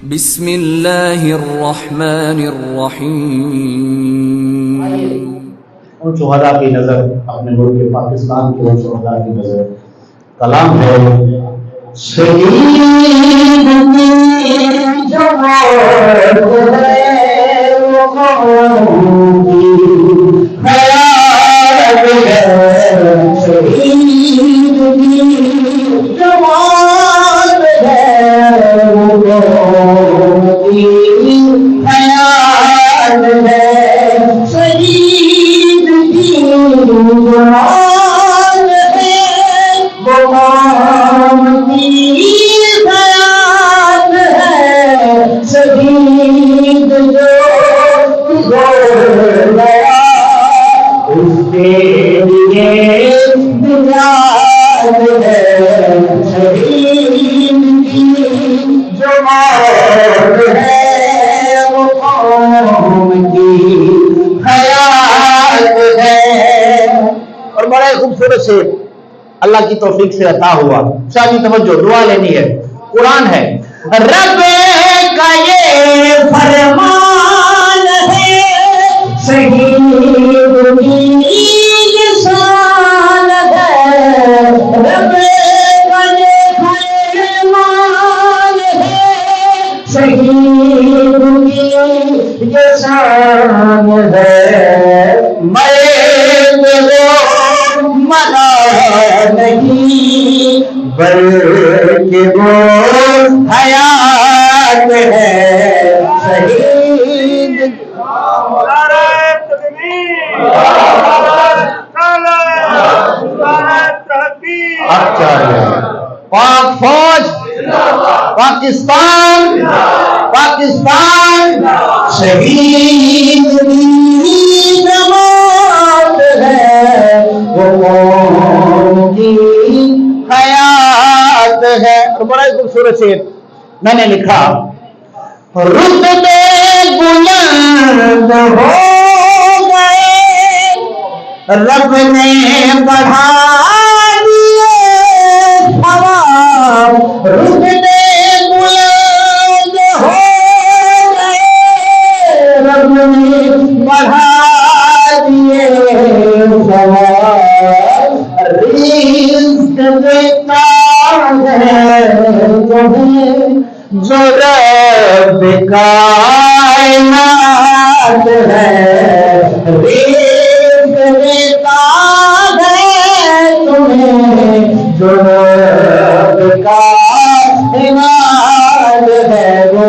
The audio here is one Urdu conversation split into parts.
بسم اللہ الرحمن الرحیم. ان شہداء کی نظر اپنے ملک پاکستان کے ان شہداء کی نظر کلام ہے شہید کی جماعت ہے وہ قوم کی خیال ہے شہید کی جماعت ہے وہ قوم کی خیال ہے شہید کی جماعت ہے وہ قوم کی خیال ہے شہید جو گزر گیا اس کے لیے بنیاد ہے شہید کی جماعت ہے وہ قوم کی خیال ہے. اور بڑا خوبصورت سے اللہ کی توفیق سے عطا ہوا. شاہی توجہ دعا لینی ہے. قرآن ہے رب کا یہ فرمان ہے شہید کی شان ہے رب کا یہ فرمان ہے شہید کی شان ہے منا نہیں بلکہ وہ حیات ہے شہید. پاک فوج پاکستان پاکستان شہید کی جماعت ہے وہ قوم کی حیات ہے. اور بڑا ہی خوبصورت شعر میں نے لکھا رتبے بلند ہو گئے رب نے بڑھا دیے ثواب رتبے بلند ہو گئے رب نے بڑھا دیے ثواب رزق دیتا ہے جو رب کائنات ہے رزق دیتا ہے تمہیں جو رب کائنات ہے وہ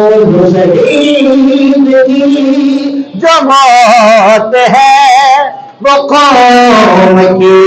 شہید کی جماعت ہے وہ قوم کی